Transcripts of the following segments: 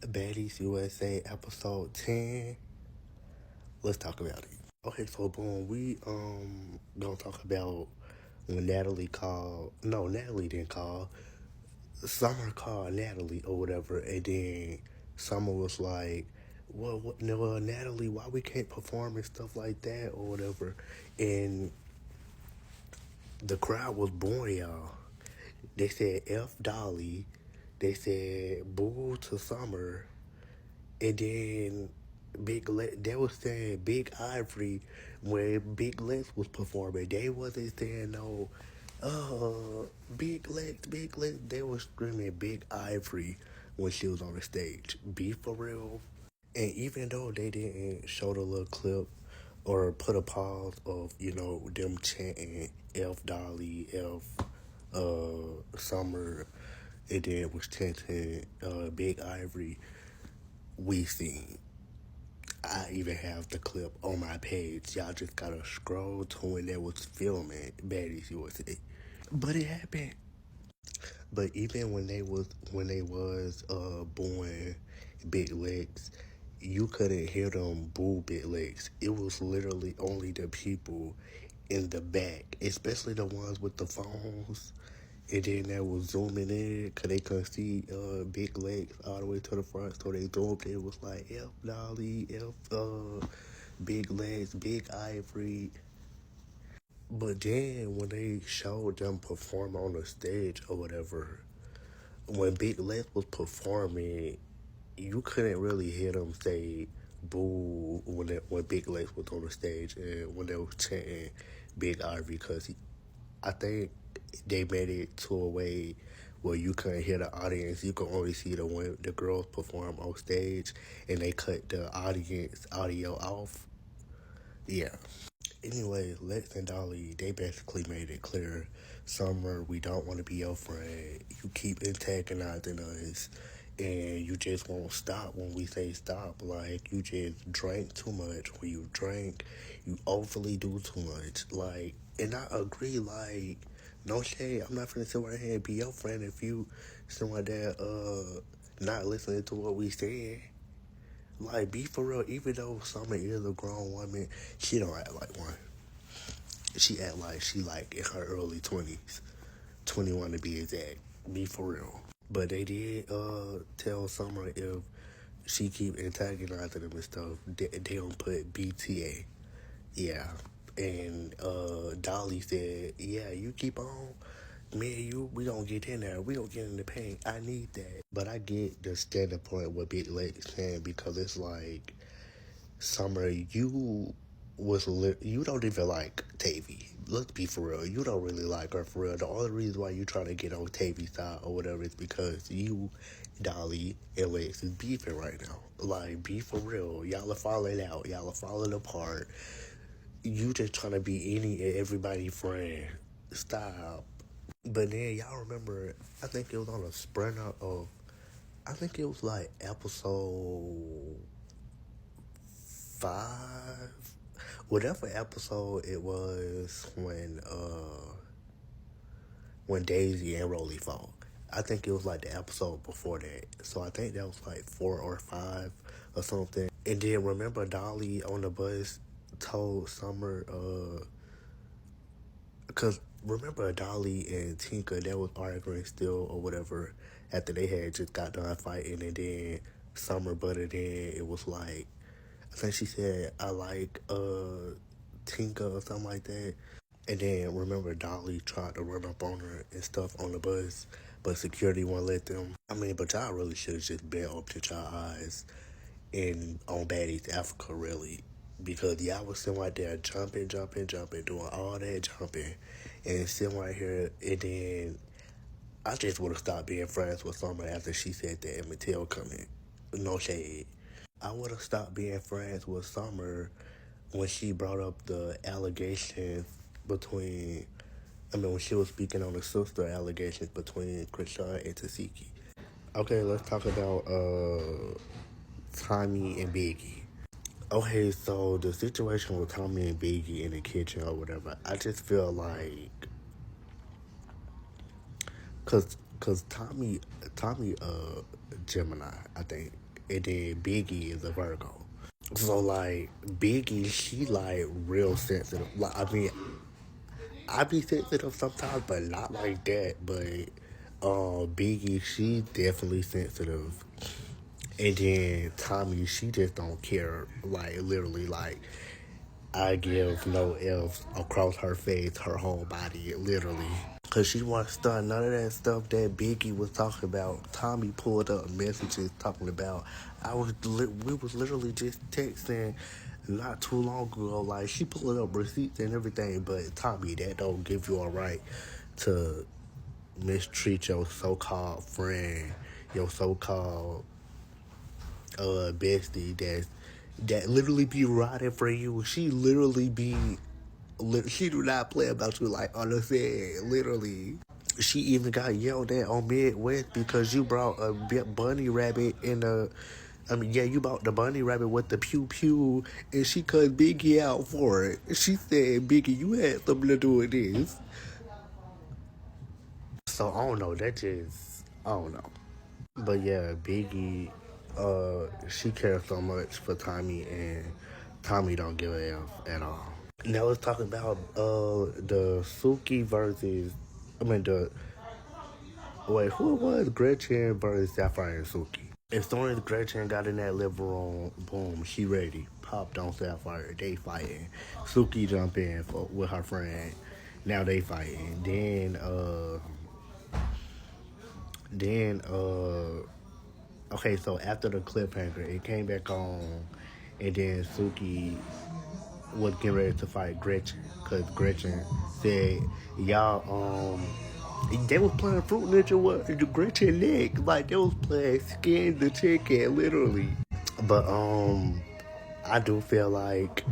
Baddies USA episode 10. Let's talk about it. Okay, so boom, we gonna talk about when Natalie called. No, Natalie didn't call. Summer called Natalie or whatever, and then Summer was like, well, Natalie, why we can't perform and stuff like that or whatever. And the crowd was born, y'all. They said F Dolly. They said boo to Summer. And then they was saying Big Ivory when Big Lex was performing. They wasn't saying no, Big Lex, Big Lex. They was screaming Big Ivory when she was on the stage. Be for real. And even though they didn't show the little clip or put a pause of, them chanting F Dolly, F Summer, and then was chanting Big Ivory, we seen. I even have the clip on my page. Y'all just gotta scroll to when they was filming Baddies USA. But it happened. But even when they was booing Big Legs, you couldn't hear them boo Big Legs. It was literally only the people in the back, especially the ones with the phones. And then they was zooming in because they couldn't see Big Legs all the way to the front. So they zoomed in. It was like F Dolly, F Big Legs, Big Ivory. But then when they showed them perform on the stage or whatever, when Big Legs was performing, you couldn't really hear them say boo when Big Legs was on the stage and when they were chanting Big Ivory because I think they made it to a way where you couldn't hear the audience. You could only see the girls perform on stage, and they cut the audience audio off. Yeah. Anyway, Lex and Dolly, they basically made it clear. Summer, we don't want to be your friend. You keep antagonizing us, and you just won't stop when we say stop. Like, you just drank too much. When you drink, you overly do too much. Like, and I agree, like, no shade. I'm not finna sit right here and be your friend if you something like that, not listening to what we saying. Like, be for real, even though Summer is a grown woman, she don't act like one. She act like she like in her early 20s. 21 to be exact. Be for real. But they did tell Summer if she keep antagonizing them and stuff, they don't put BTA. Yeah. And Dolly said, yeah, you keep on. Me and you, we gonna get in there. We gonna get in the paint. I need that. But I get the standing point with Big Lex saying because it's like, Summer, you don't even like Tavy. Let's be for real. You don't really like her for real. The only reason why you trying to get on Tavy's side or whatever is because you, Dolly, and Lex is beefing right now. Like, be for real. Y'all are falling out. Y'all are falling apart. You just trying to be any and everybody friend. Stop. But then y'all remember, I think it was on a sprinter of, I think it was like episode 5, whatever episode it was when Daisy and Rolly fought. I think it was like the episode before that. So I think that was like 4 or 5 or something. And then remember Dolly on the bus told Summer, because remember Dolly and Tinka, they was arguing still or whatever after they had just got done fighting, and then Summer butted in. It was like, I think she said, I like Tinka or something like that. And then remember Dolly tried to run up on her and stuff on the bus, but security won't let them. I mean, but y'all really should have just been up to y'all eyes in on Baddies Africa, really. Because y'all was sitting right there jumping, doing all that jumping, and sitting right here, and then I just would have stopped being friends with Summer after she said that and Mattel coming. No shade. I would have stopped being friends with Summer when she brought up the allegations between, when she was speaking on the sister allegations between Krishan and Tasiki. Okay, let's talk about Tommy and Biggie. Okay, so the situation with Tommy and Biggie in the kitchen or whatever, I just feel like, cause Tommy, Gemini, I think. and then Biggie is a Virgo. So like Biggie, she like real sensitive. Like I mean, I be sensitive sometimes, but not like that. But Biggie, she definitely sensitive. And then Tommy, she just don't care. Like literally, like I give no F's across her face, her whole body, literally. Cause she wasn't stunned. None of that stuff that Biggie was talking about. Tommy pulled up messages talking about. We was literally just texting not too long ago. Like she pulled up receipts and everything. But Tommy, that don't give you a right to mistreat your so-called friend, your so-called bestie that literally be riding for you. She literally be she do not play about you like on the set, literally. She even got yelled at on Midwest because you brought a bunny rabbit in the. I mean, yeah, you bought the bunny rabbit with the pew pew, and she cut Biggie out for it. She said, "Biggie, you had something to do with this." So I don't know. That just I don't know. But yeah, Biggie, she cares so much for Tommy, and Tommy don't give a F at all. Now let's talk about the Suki versus, I mean the wait, who it was? Gretchen versus Sapphire and Suki. As soon as Gretchen got in that living room, boom, she ready. Popped on Sapphire, they fighting. Suki jump in with her friend. Now they fighting. Okay, so after the cliffhanger, it came back on, and then Suki was getting ready to fight Gretchen, because Gretchen said, y'all, they was playing Fruit Ninja with the Gretchen neck, like they was playing Skin the Chicken, literally. But I do feel like,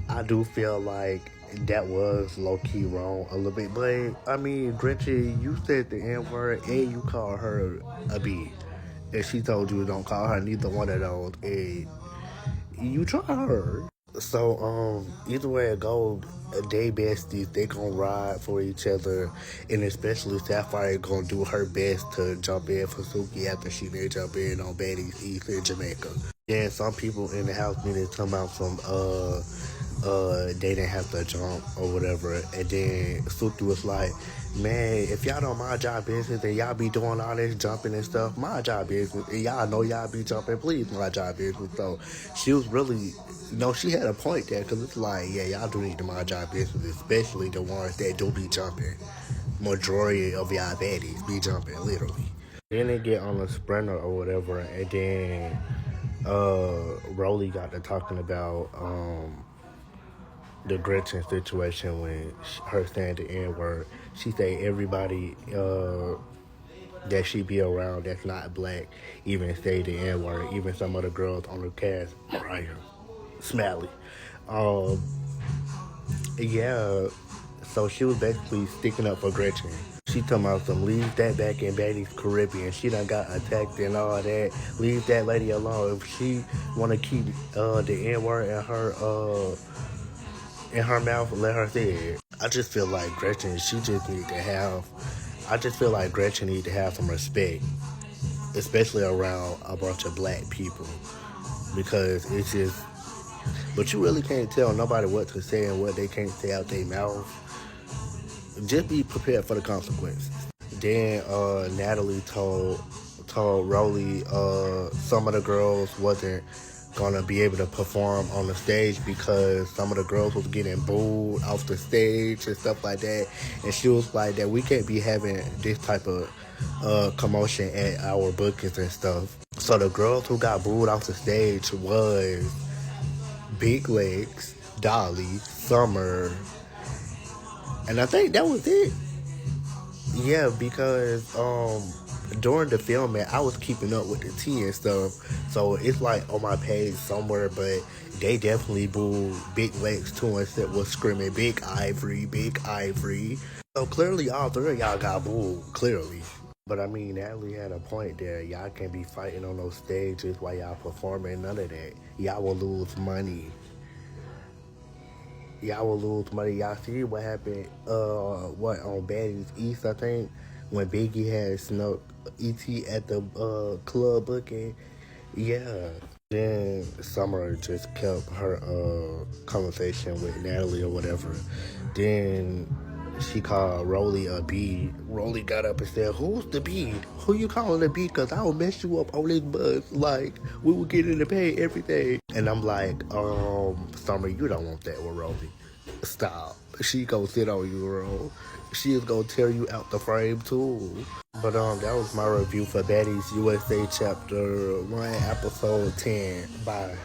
I do feel like that was low key wrong a little bit. But I mean, Gretchen, you said the N word and you called her a B, and she told you don't call her neither one of those, and you try her. So either way it goes, they besties, they gonna ride for each other, and especially Sapphire gonna do her best to jump in for Suki after she did jump in on Baddies East in Jamaica. Then some people in the house meeting talking about some they didn't have to jump or whatever, and then Suki was like, man, if y'all don't mind y'all business and y'all be doing all this jumping and stuff, mind y'all business, and y'all know y'all be jumping, please mind y'all business. So she was really, she had a point there, because it's like, yeah, y'all do need to mind y'all business, especially the ones that do be jumping. Majority of y'all baddies be jumping, literally. Then they get on a sprinter or whatever, and then Rolly got to talking about the Gretchen situation when her saying the N word. She say everybody that she be around that's not black even say the N word. Even some of the girls on the cast, Mariah, Smiley. Um, yeah. So she was basically sticking up for Gretchen. She talking about some leave that back in Baddies Caribbean. She done got attacked and all that. Leave that lady alone. If she wanna keep the N word in her mouth, let her say it. I just feel like Gretchen, she just need to have. I just feel like Gretchen need to have some respect, especially around a bunch of black people, because it's just. But you really can't tell nobody what to say and what they can't say out their mouth. Just be prepared for the consequences. Then Natalie told Rolly some of the girls wasn't gonna be able to perform on the stage because some of the girls was getting booed off the stage and stuff like that. And she was like that we can't be having this type of commotion at our bookings and stuff. So the girls who got booed off the stage was Big Legs, Dolly, Summer, and I think that was it. Yeah, because during the filming, I was keeping up with the tea and stuff, so it's like on my page somewhere. But they definitely booed Big Legs too, and said was screaming Big Ivory, Big Ivory. So clearly, all three of y'all got booed. Clearly. But I mean, Natalie had a point there. Y'all can't be fighting on those stages while y'all performing. None of that. Y'all will lose money. Y'all will lose money. Y'all see what happened, on Baddies East, I think, when Biggie had snuck E.T. at the club booking. Yeah. Then Summer just kept her conversation with Natalie or whatever. Then she called Rolly a bee. Rolly got up and said, "Who's the bee? Who you calling a bee? Cause I will mess you up on this bus. Like we will get in the pay every day." And I'm like, Summer, you don't want that with Rolly. Stop. She gonna sit on you, bro. She is gonna tear you out the frame too. But that was my review for Baddies USA Chapter 1, Episode 10. Bye.